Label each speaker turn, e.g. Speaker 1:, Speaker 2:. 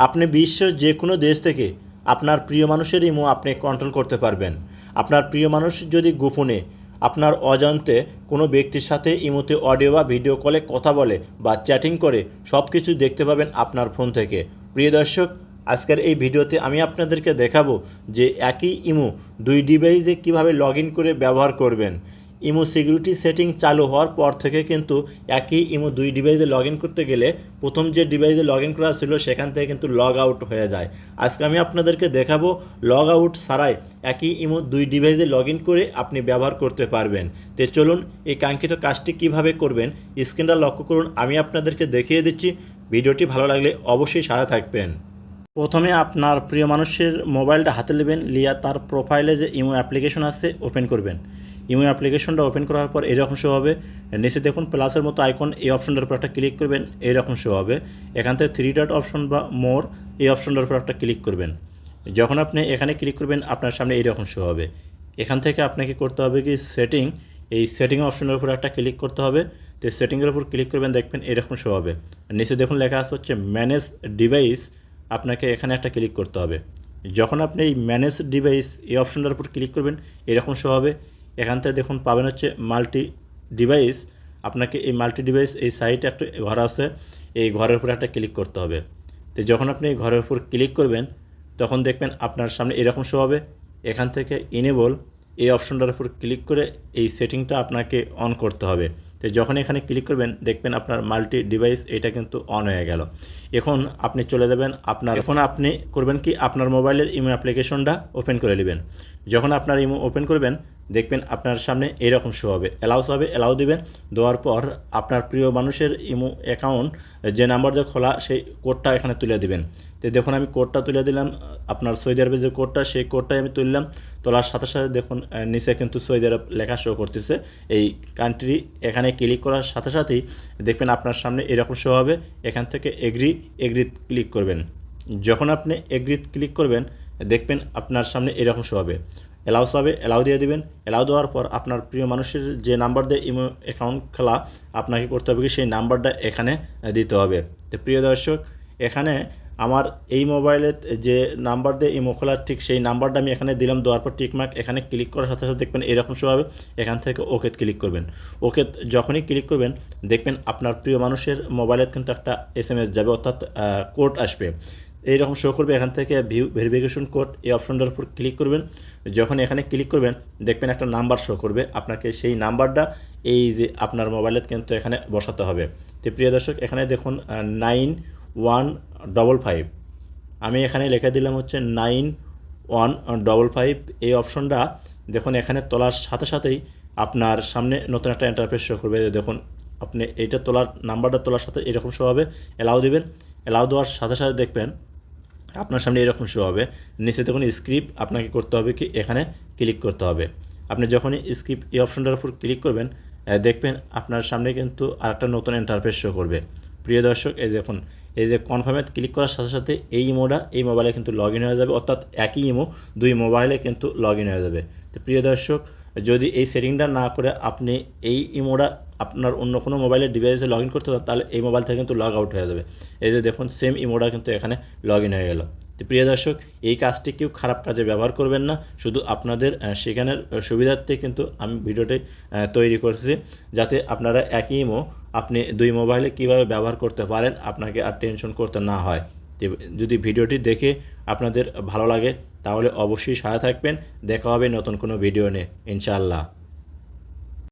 Speaker 1: আপনি বিশ্বের যে কোনো দেশ থেকে আপনার প্রিয় মানুষের ইমো আপনি কন্ট্রোল করতে পারবেন। আপনার প্রিয় মানুষ যদি গোপনে আপনার অজান্তে কোনো ব্যক্তির সাথে ইমোতে অডিও বা ভিডিও কলে কথা বলে বা চ্যাটিং করে সব কিছু দেখতে পাবেন আপনার ফোন থেকে। প্রিয় দর্শক, আজকের এই ভিডিওতে আমি আপনাদেরকে দেখাবো যে একই ইমো দুই ডিভাইসে কীভাবে লগ ইন করে ব্যবহার করবেন। ইমো সিকিউরিটি সেটিং চালু হওয়ার পর থেকে কিন্তু একই ইমো দুই ডিভাইসে লগ ইন করতে গেলে প্রথম যে ডিভাইসে লগ ইন করা ছিল সেখান থেকে কিন্তু লগ আউট হয়ে যায়। আজকে আমি আপনাদেরকে দেখাবো লগ আউট ছাড়াই একই ইমো দুই ডিভাইসে লগ ইন করে আপনি ব্যবহার করতে পারবেন। তো চলুন এই কাঙ্ক্ষিত কাজটি কিভাবে করবেন স্ক্রিনটা লক্ষ্য করুন, আমি আপনাদেরকে দেখিয়ে দিচ্ছি। ভিডিওটি ভালো লাগলে অবশ্যই সাথে থাকবেন। প্রথমে আপনার প্রিয় মানুষের মোবাইলটা হাতে নেবেন, লিয়া তার প্রোফাইলে যে ইমো অ্যাপ্লিকেশন আছে ওপেন করবেন। ইমো অ্যাপ্লিকেশনটা ওপেন করার পর এরকম শো হবে। নিচে দেখুন প্লাসের মতো আইকন, এই অপশনটার উপর একটা ক্লিক করবেন, এইরকম শো হবে। এখান থেকে থ্রি ডট অপশন বা মোর এই অপশনটার উপর একটা ক্লিক করবেন। যখন আপনি এখানে ক্লিক করবেন আপনার সামনে এইরকম শো হবে। এখান থেকে আপনাকে করতে হবে কি সেটিং, এই সেটিং অপশনের উপর একটা ক্লিক করতে হবে। তো সেটিংয়ের উপর ক্লিক করবেন, দেখবেন এরকম শো হবে। নিচে দেখুন লেখা আছে হচ্ছে ম্যানেজ ডিভাইস, আপনাকে এখানে একটা ক্লিক করতে হবে। যখন আপনি এই ম্যানেজ ডিভাইস এই অপশনটার উপর ক্লিক করবেন এরকম শো হবে। এখান থেকে দেখুন পাবেন হচ্ছে মাল্টি ডিভাইস, আপনাকে এই মাল্টি ডিভাইস এই সাইটে একটা ঘর আছে, এই ঘরের উপর একটা ক্লিক করতে হবে। তো যখন আপনি এই ঘরের উপর ক্লিক করবেন তখন দেখবেন আপনার সামনে এরকম শো হবে। এখান থেকে ইনেবল এই অপশনটার উপর ক্লিক করে এই সেটিংটা আপনাকে অন করতে হবে। তো যখন এখানে ক্লিক করবেন দেখবেন আপনার মাল্টি ডিভাইস এটা কিন্তু অন হয়ে গেল। এখন আপনি চলে যাবেন এখন আপনি করবেন কি আপনার মোবাইলের ইমো অ্যাপ্লিকেশনটা ওপেন করে নেবেন। যখন আপনার ইমো ওপেন করবেন দেখবেন আপনার সামনে এরকম শো হবে, অ্যালাউস হবে, অ্যালাউ দিবেন। দেওয়ার পর আপনার প্রিয় মানুষের ইমো অ্যাকাউন্ট যে নাম্বার দিয়ে খোলা সেই কোডটা এখানে তুলে দিবেন। তো দেখুন আমি কোডটা তুলে দিলাম, আপনার সৌদি আরবের যে কোডটা সেই কোডটাই আমি তুললাম। তোলার সাথে সাথে দেখুন নিচে কিন্তু সৌদি আরব লেখা শো করতেছে, এই কান্ট্রি এখানে ক্লিক করার সাথে সাথেই দেখবেন আপনার সামনে এরকম শো হবে। এখান থেকে এগ্রিত ক্লিক করবেন। যখন আপনি এগ্রিত ক্লিক করবেন দেখবেন আপনার সামনে এরকম শো হবে, অ্যালাউস হবে, অ্যালাউ দিয়ে দিবেন। অ্যালাউ দেওয়ার পর আপনার প্রিয় মানুষের যে নাম্বার দিয়ে ইমো অ্যাকাউন্ট খোলা আপনাকে করতে হবে কি সেই নাম্বারটা এখানে দিতে হবে। তো প্রিয় দর্শক, এখানে আমার এই মোবাইলে যে নাম্বার দিয়ে ইমো খোলার ঠিক সেই নাম্বারটা আমি এখানে দিলাম। দেওয়ার পর টিকমার্ক এখানে ক্লিক করার সাথে সাথে দেখবেন এরকম শো হবে। এখান থেকে ওকে ক্লিক করবেন। ওকে যখনই ক্লিক করবেন দেখবেন আপনার প্রিয় মানুষের মোবাইলে কিন্তু একটা SMS যাবে, অর্থাৎ কোড আসবে, এইরকম শো করবে। এখান থেকে ভিউ ভেরিফিকেশন কোড এই অপশনটার উপর ক্লিক করবেন। যখন এখানে ক্লিক করবেন দেখবেন একটা নাম্বার শো করবে, আপনাকে সেই নাম্বারটা এই যে আপনার মোবাইলে কিন্তু এখানে বসাতে হবে। তো প্রিয় দর্শক, এখানে দেখুন 9155, আমি এখানে লিখে দিলাম হচ্ছে 9155। এই অপশনটা দেখুন এখানে তোলার সাথে সাথেই আপনার সামনে নতুন একটা ইন্টারফেস শো করবে। দেখুন আপনি এইটা তোলার নাম্বারটা তোলার সাথে এরকম শো হবে, অ্যালাউ দিবেন। অ্যালাউ দেওয়ার সাথে সাথে দেখবেন আপনার সামনে এরকম শো হবে। নিচে দেখুন স্ক্রিপ্ট, আপনাকে করতে হবে কি এখানে ক্লিক করতে হবে। আপনি যখনই স্ক্রিপ্ট এই অপশনটার উপর ক্লিক করবেন দেখবেন আপনার সামনে কিন্তু আরেকটা নতুন ইন্টারফেস শো করবে। প্রিয় দর্শক, এই দেখুন এই যে কনফার্মে ক্লিক করার সাথে সাথে এই ইমোটা এই মোবাইলে কিন্তু লগ ইন হয়ে যাবে, অর্থাৎ একই ইমো দুই মোবাইলে কিন্তু লগ ইন হয়ে যাবে। তো প্রিয় দর্শক, যদি এই সেটিংটা না করে আপনি এই ইমোটা আপনার অন্য কোনো মোবাইলের ডিভাইসে লগ ইন করতে চান তাহলে এই মোবাইল থেকে কিন্তু লগ আউট হয়ে যাবে। এই যে দেখুন সেম ইমোটা কিন্তু এখানে লগ ইন হয়ে গেল। তো প্রিয় দর্শক, এই কাজটি কেউ খারাপ কাজে ব্যবহার করবেন না, শুধু আপনাদের শেখানোর সুবিধার্থে কিন্তু আমি ভিডিওটি তৈরি করছি, যাতে আপনারা একই ইমো আপনি দুই মোবাইলে কীভাবে ব্যবহার করতে পারেন আপনাকে আর টেনশন করতে না হয়। যদি ভিডিওটি দেখে আপনাদের ভালো লাগে তাহলে অবশ্যই সাথে থাকবেন। দেখা হবে নতুন কোনো ভিডিও নিয়ে ইনশাআল্লাহ।